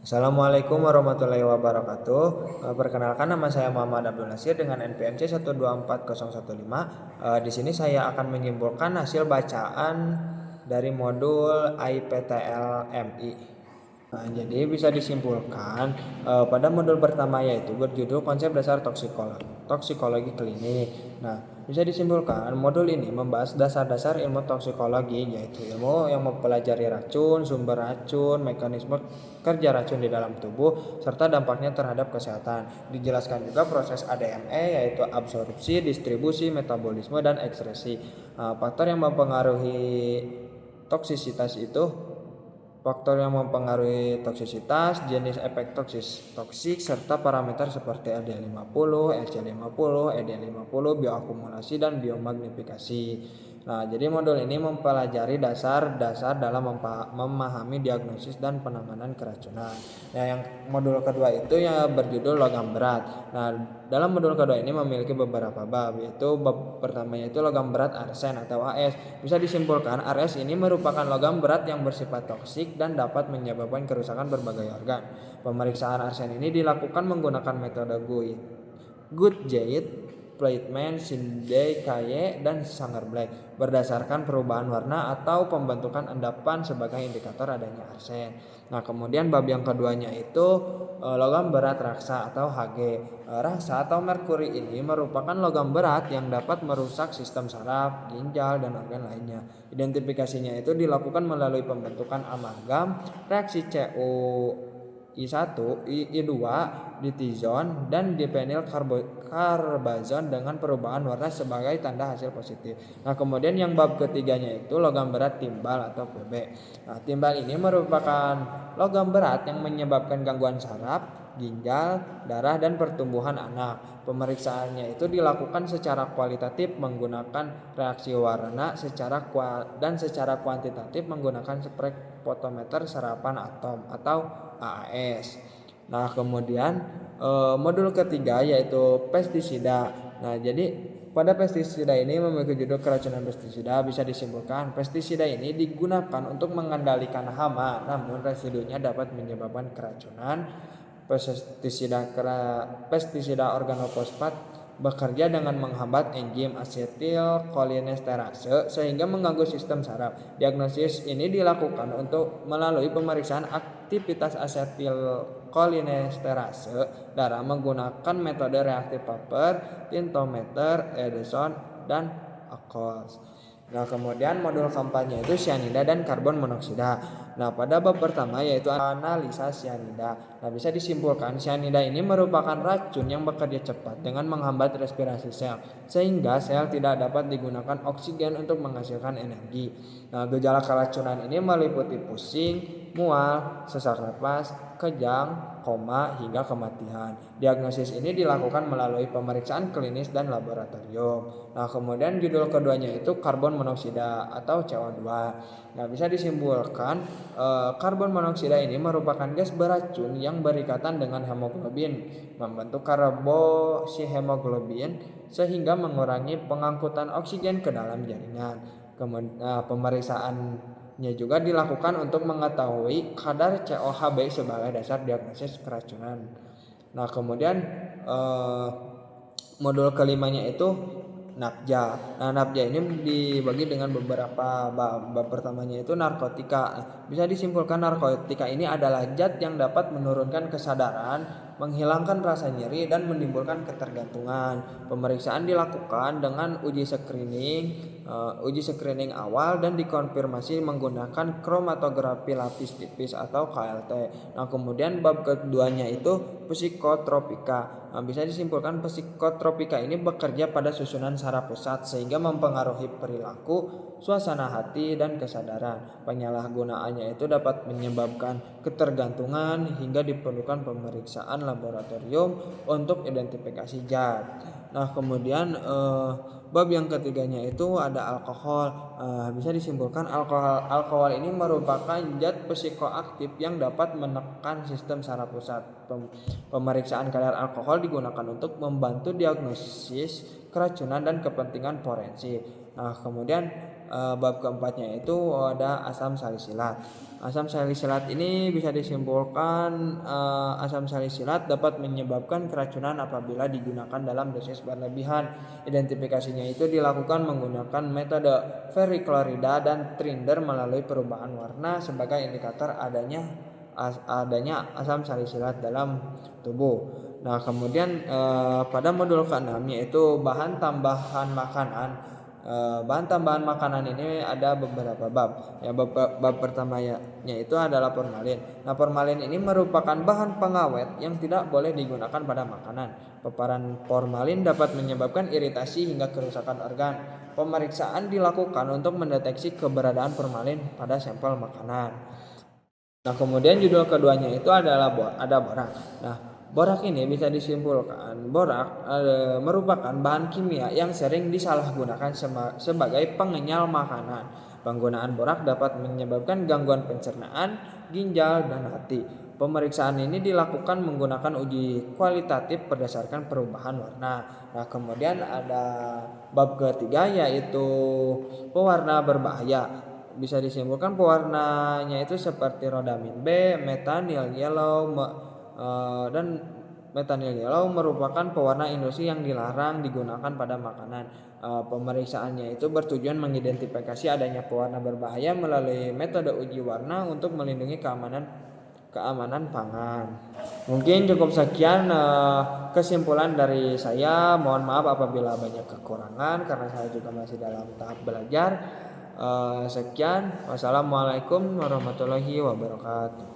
Assalamualaikum warahmatullahi wabarakatuh. Perkenalkan, nama saya Muhammad Abdul Nasir dengan NPMC 124.015. Di sini saya akan menyimpulkan hasil bacaan dari modul IPTL-MI. Jadi bisa disimpulkan pada modul pertama, yaitu berjudul konsep dasar toksikologi klinik. Bisa disimpulkan modul ini membahas dasar-dasar ilmu toksikologi, yaitu ilmu yang mempelajari racun, sumber racun, mekanisme kerja racun di dalam tubuh, serta dampaknya terhadap kesehatan. Dijelaskan juga proses ADME, yaitu absorpsi, distribusi, metabolisme, dan ekskresi. Faktor yang mempengaruhi toksisitas itu Faktor yang mempengaruhi toksisitas, jenis efek toksik, serta parameter seperti LD50, LC50, ED50, bioakumulasi, dan biomagnifikasi. Jadi modul ini mempelajari dasar-dasar dalam memahami diagnosis dan penanganan keracunan. Yang modul kedua itu yang berjudul logam berat. Dalam modul kedua ini memiliki beberapa bab, yaitu bab pertamanya itu logam berat arsen atau AS. Bisa disimpulkan, Ares ini merupakan logam berat yang bersifat toksik dan dapat menyebabkan kerusakan berbagai organ. Pemeriksaan arsen ini dilakukan menggunakan metode Guthgeit, Plateman, Sindey, Kaye, dan Sanger Black berdasarkan perubahan warna atau pembentukan endapan sebagai indikator adanya arsen. Kemudian bab yang keduanya itu logam berat raksa atau Hg. Raksa atau merkuri ini merupakan logam berat yang dapat merusak sistem saraf, ginjal, dan organ lainnya. Identifikasinya itu dilakukan melalui pembentukan amalgam, reaksi CuI1, I2, ditizon, dan dipenyl karbazon dengan perubahan warna sebagai tanda hasil positif. Kemudian yang bab ketiganya itu logam berat timbal atau Pb. Timbal ini merupakan logam berat yang menyebabkan gangguan saraf, ginjal, darah, dan pertumbuhan anak. Pemeriksaannya itu dilakukan secara kualitatif menggunakan reaksi warna dan secara kuantitatif menggunakan spektrometer serapan atom atau AAS. Kemudian modul ketiga yaitu pestisida. Jadi pada pestisida ini memiliki judul keracunan pestisida. Bisa disimpulkan, pestisida ini digunakan untuk mengendalikan hama, namun residunya dapat menyebabkan keracunan. Pestisida organofosfat bekerja dengan menghambat enzim asetilkolinesterase sehingga mengganggu sistem saraf. Diagnosis ini dilakukan untuk melalui pemeriksaan aktivitas asetilkolinesterase darah menggunakan metode reaktif Paper, tintometer, Edison, dan Akos. Kemudian modul keempatnya itu cyanida dan karbon monoksida. Pada bab pertama yaitu analisa cyanida. Bisa disimpulkan cyanida ini merupakan racun yang bekerja cepat dengan menghambat respirasi sel, sehingga sel tidak dapat digunakan oksigen untuk menghasilkan energi. Gejala keracunan ini meliputi pusing, mual, sesak napas, kejang, koma, hingga kematian. Diagnosis ini dilakukan melalui pemeriksaan klinis dan laboratorium. Kemudian judul keduanya itu karbon monoksida atau CO2. Bisa disimpulkan karbon monoksida ini merupakan gas beracun yang berikatan dengan hemoglobin, membentuk karboksihemoglobin sehingga mengurangi pengangkutan oksigen ke dalam jaringan. Pemeriksaannya juga dilakukan untuk mengetahui kadar COHB sebagai dasar diagnosis keracunan. Kemudian modul kelimanya itu Nabja. Nabja ini dibagi dengan beberapa bab. Bab pertamanya itu narkotika. Bisa disimpulkan narkotika ini adalah zat yang dapat menurunkan kesadaran, menghilangkan rasa nyeri, dan menimbulkan ketergantungan. Pemeriksaan dilakukan dengan uji screening awal dan dikonfirmasi menggunakan kromatografi lapis tipis atau KLT. Kemudian bab keduanya itu psikotropika. Bisa disimpulkan psikotropika ini bekerja pada susunan saraf pusat sehingga mempengaruhi perilaku, suasana hati, dan kesadaran. Penyalahgunaannya itu dapat menyebabkan ketergantungan hingga diperlukan pemeriksaan laboratorium untuk identifikasi zat. Kemudian bab yang ketiganya itu ada alkohol. Bisa disimpulkan alkohol ini merupakan zat psikoaktif yang dapat menekan sistem saraf pusat. Pemeriksaan kadar alkohol digunakan untuk membantu diagnosis keracunan dan kepentingan forensik. Kemudian bab keempatnya itu ada asam salisilat. Asam salisilat ini bisa disimpulkan asam salisilat dapat menyebabkan keracunan apabila digunakan dalam dosis berlebihan. Identifikasinya itu dilakukan menggunakan metode veriklorida dan Trinder melalui perubahan warna sebagai indikator adanya asam salisilat dalam tubuh. Nah, kemudian pada modul ke-6 yaitu bahan tambahan makanan. Bahan tambahan makanan ini ada beberapa bab. Ya, bab pertamanya itu adalah formalin. Nah, formalin ini merupakan bahan pengawet yang tidak boleh digunakan pada makanan. Paparan formalin dapat menyebabkan iritasi hingga kerusakan organ. Pemeriksaan dilakukan untuk mendeteksi keberadaan formalin pada sampel makanan. Nah, kemudian judul keduanya itu adalah ada borak. Nah, borak ini bisa disimpulkan borak merupakan bahan kimia yang sering disalahgunakan sebagai pengenyal makanan. Penggunaan borak dapat menyebabkan gangguan pencernaan, ginjal, dan hati. Pemeriksaan ini dilakukan menggunakan uji kualitatif berdasarkan perubahan warna. Nah, kemudian ada bab ketiga yaitu pewarna berbahaya. Bisa disimpulkan pewarnanya itu seperti rodamin B, metanyl yellow, dan metanyl yellow merupakan pewarna industri yang dilarang digunakan pada makanan. Pemeriksaannya itu bertujuan mengidentifikasi adanya pewarna berbahaya melalui metode uji warna untuk melindungi keamanan pangan. Mungkin cukup sekian kesimpulan dari saya. Mohon maaf apabila banyak kekurangan karena saya juga masih dalam tahap belajar. Sekian, wassalamualaikum warahmatullahi wabarakatuh.